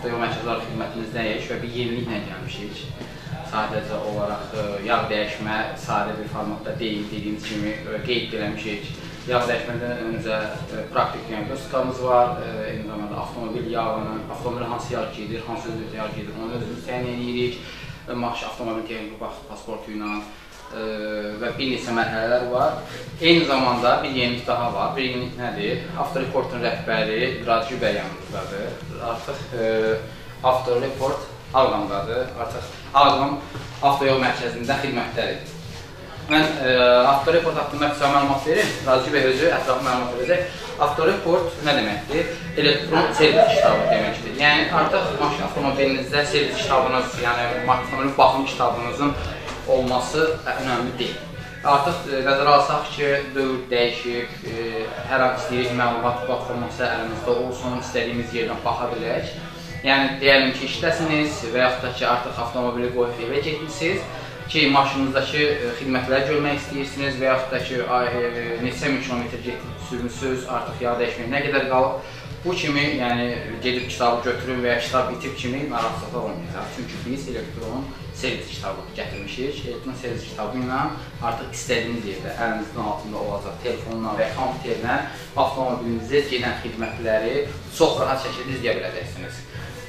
avtoyol mərkəzləri xidmətimizdəyik və bir yeniliklə gəlmişik. Sadəcə olaraq yağ dəyişmə sadə bir formatda deyil, dediyimiz kimi qeyd eləmişik. Yağ dəyişmədən öncə praktik diaqnostikamız var, eyni zamanda avtomobil yağının, avtomobil hansı yağ gedir, hansı özü yağ gedir, onu özümüz təyin edirik. Avtomobil texniki pasportu ilə və bir neçə mərhələlər var. Eyni zamanda bir yenilik daha var. Bir yenilik nədir? Avtoreportun rəhbəri Radji bəy yanımızdadır. Artıq Avtoreport Ağdamdadır. Artıq Ağdam avtoyol mərkəzində xidmətdədir. Mən Avtoreport haqqında qısa məlumat verim. Radji bəy özü ətraflı məlumat verəcək. Avtoreport nə deməkdir? Elektron servis kitabı deməkdir. Yəni artıq avtomobilinizdə servis kitabınız, yəni avtomobil baxım kitabınızın olması önəmli deyil. Artıq nəzərə alsaq ki, dövr dəyişib, hər an istəyirik məlumat platforması əlimizdə olsun, istədiyimiz yerdən baxa bilək. Yəni, deyəlim ki, işdəsiniz və yaxud da ki, artıq avtomobili qoyub evə getmişsiniz ki, maşınınızdakı xidmətləri görmək istəyirsiniz və yaxud da ki, neçə min kilometr sürmüsünüz, artıq yağ dəyişməyə nə qədər qalıb. Bu kimi, yəni, gedib kitabı götürün və ya kitab itib kimi narahatlıqlar olmayacaq. Çünki biz elektron servis kitabı gətirmişik. Elektron servis kitabı ilə artıq istədiyiniz yerdə, əlinizin altında olacaq telefonla və ya kompüterlə avtomobilinizə gedən xidmətləri çox rahat şəkildə izləyə biləcəksiniz.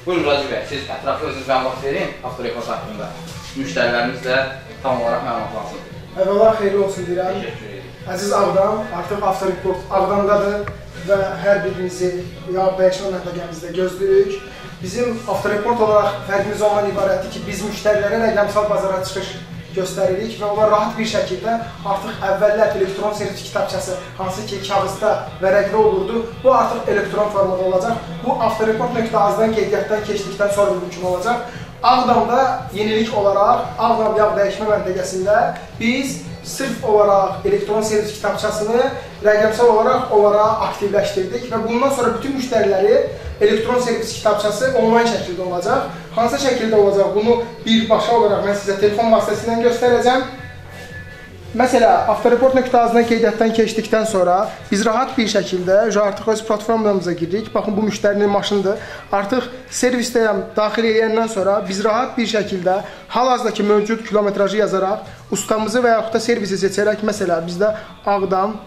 Buyurun, Radji bəy, siz ətraflı özünüz məlumat verin Avtoreport haqqında. Müştərilərimiz də tam olaraq məlumatlansın. Əvvəla xeyirli olsun deyirəm. Əziz Ağdam, artıq Avtoreport Ağdamdadır və hər birinizi yağ dəyişmə məntəqəmizdə gözləyirik. Bizim Avtoreport olaraq fərqimiz ondan ibarətdir ki, biz müştərilərə rəqəmsal bazara çıxış göstəririk və onlar rahat bir şəkildə artıq əvvəllər elektron servis kitabçası, hansı ki kağızda vərəqdə olurdu, bu artıq elektron formada olacaq. Bu Avtoreport.az-dan qeydiyyatdan keçdikdən sonra mümkün olacaq. Ağdamda yenilik olaraq Ağdam yağ dəyişmə məntəqəsində biz sırf olaraq elektron servis kitabçasını rəqəmsal olaraq onlara aktivləşdirdik və bundan sonra bütün müştəriləri elektron servis kitabçası onlayn şəkildə olacaq. Hansı şəkildə olacaq? Bunu birbaşa olaraq mən sizə telefon vasitəsilə göstərəcəm. Məsələn, Avtoreport.az-dan qeydiyyatdan keçdikdən sonra biz rahat bir şəkildə artıq öz platformamıza giririk. Baxın, bu müştərinin maşınıdır. Artıq servisdəyəm daxil edəndən sonra biz rahat bir şəkildə hal-hazırdakı mövcud kilometrajı yazaraq ustamızı və yaxud da servisi seçərək, məsələn, bizdə Ağdam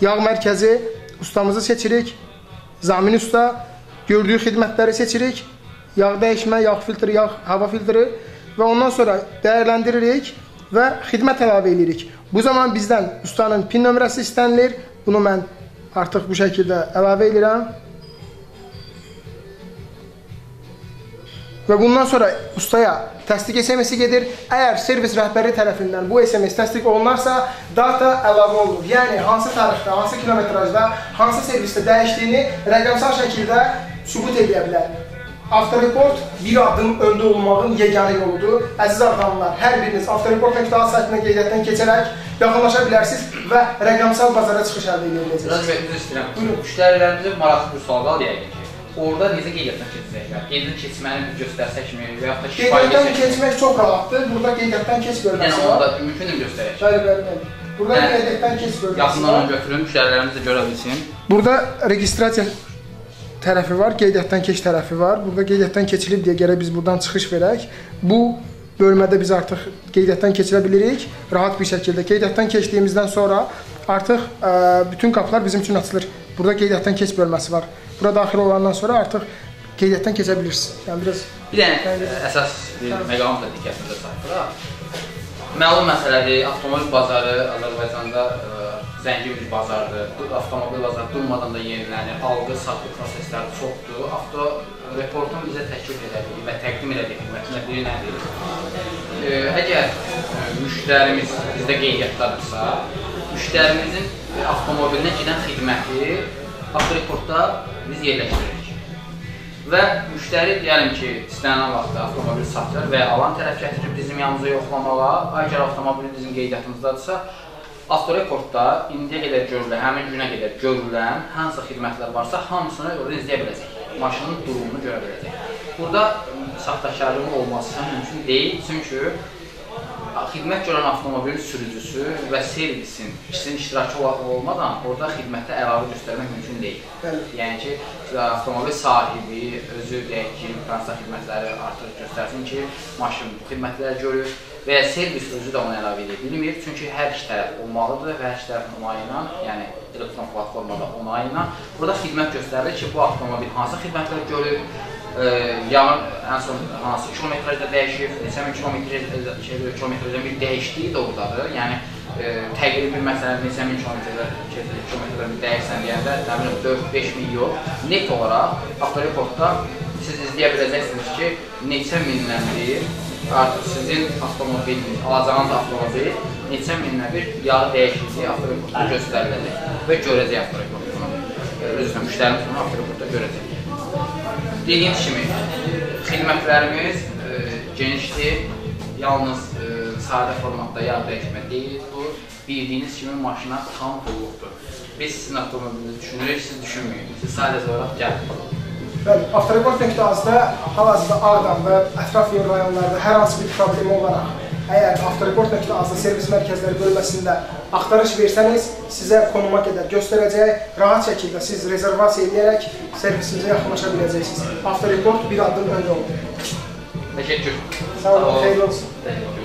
yağ mərkəzi ustamızı seçirik. Zamin usta gördüyü xidmətləri seçirik. Yağ dəyişmə, yağ filtri, yağ hava filtri və ondan sonra dəyərləndiririk və xidmət əlavə edirik. Bu zaman bizdən ustanın PIN nömrəsi istənilir. Bunu mən artıq bu şəkildə əlavə edirəm. Və bundan sonra ustaya təsdiq SMS-i gedir. Əgər servis rəhbəri tərəfindən bu SMS təsdiq olunarsa, data əlavə olunur. Yəni, hansı tarixdə, hansı kilometrajda, hansı servisdə dəyişdiyini rəqəmsal şəkildə sübut edə bilər. Avtoreport bir addım öndə olmağın yeganə yoludur. Əziz Ağdamlılar, hər biriniz Avtoreport.az saytına qeydiyyatdan keçərək yaxınlaşa bilərsiniz və rəqəmsal bazara çıxış əldə edə biləcəksiniz. Radji bəy, üzr istəyirəm. Müştərilərimizə maraqlı bir sual qaldı yəqin ki. Orada necə qeydiyyatdan keçəcəklər? Qeydiyyatdan keçməni göstərsəkmi və yaxud da şifahi qeydiyyatdan keçmək çox rahatdır. Burada qeydiyyatdan keç bölməsi var. Yəni, orada mümkündür göstərək. Bəli. Burada qeydiyyatdan keç bölməsi var. Yaxından götürün, müştərilərimiz də görə bilsin. Burada registrasiya tərəfi var, qeydiyyatdan keç tərəfi var. Burada qeydiyyatdan keçilib deyə gərək biz buradan çıxış verək. Bu bölmədə biz artıq qeydiyyatdan keçirə bilirik. Rahat bir şəkildə qeydiyyatdan keçdiyimizdən sonra artıq bütün qapılar bizim üçün açılır. Burada qeydiyyatdan keç bölməsi var. Bura daxil olandan sonra artıq qeydiyyatdan keçə bilirsiniz. Yəni biraz bir dənə əsas bir məqam da diqqətinizə çatdıraq. Məlum məsələdir, avtomobil bazarı Azərbaycanda zəngin bir bazardır. Avtomobil bazarı durmadan da yenilənir, alqı-satqı prosesləri çoxdur. Avtoreportun bizə təklif elədiyi və təqdim elədiyi xidmətindən biri nədir? Əgər müştərimiz bizdə qeydiyyatdadırsa, müştərimizin avtomobilinə gedən xidməti Avtoreportda biz yerləşdiririk. Və müştəri deyəlim ki, istənilən vaxtda avtomobili satır və alan tərəf gətirir bizim yanımıza yoxlamağa. Əgər avtomobil bizim qeydiyyatımızdadırsa, Avtoreportda indiyə qədər görülən, həmin günə qədər görülən hansı xidmətlər varsa, hamısını orada izləyə biləcək. Maşının durumunu görə biləcək. Burada saxtakarlığın olması mümkün deyil, çünki xidmət görən avtomobilin sürücüsü və servisin ikisinin iştirakı olmadan orada xidmətdə əlavə göstərmək mümkün deyil. Yəni ki, avtomobil sahibi özü deyək ki, transport xidmətləri artıq göstərsin ki, maşın bu xidmətləri görür və ya servis özü də onu əlavə edə bilmir. Çünki hər iki tərəf olmalıdır və hər iki tərəfin onayı ilə, yəni elektron platformada onayı ilə burada xidmət göstərilir ki, bu avtomobil hansı xidmətləri görür, yağın ən son hansı kilometrajda dəyişib, neçə min kilometrajda bir dəyişdiyi də oradadır. Yəni, təqrib bir məsələn, neçə min kilometrajda bir dəyişsən deyəndə, 4-5 min yox. Net olaraq, avtoreportda siz izləyə biləcəksiniz ki, neçə mindən bir, artıq sizin avtomobiliniz, alacağınız avtomobil neçə mindən bir yağı dəyişikliyi avtoreportda göstəriləcək və görəcək avtoreportda. Özünə, müştərimiz bunu avtoreportda görəcək. Dediyimiz kimi, xidmətlərimiz genişdir, yalnız sadə formatda yağ dəyişmə deyil, bu bildiyiniz kimi maşına tam qulluqdur. Biz sizin avtomobilinizi düşünürük, siz düşünməyin, siz sadəcə olaraq gəlin. Bəli, avtoreport.az-da hal-hazırda Ağdam və ətraf rayonlarda hər hansı bir problem olaraq, əgər avtoreport.az-da servis mərkəzləri bölməsində axtarış versəniz, sizə konuma qədər göstərəcək, rahat şəkildə siz rezervasiya edərək servisimizə yaxınlaşa biləcəksiniz. Avtoreport bir addım öndə olur. Təşəkkür. Sağ olun, xeyirli olsun.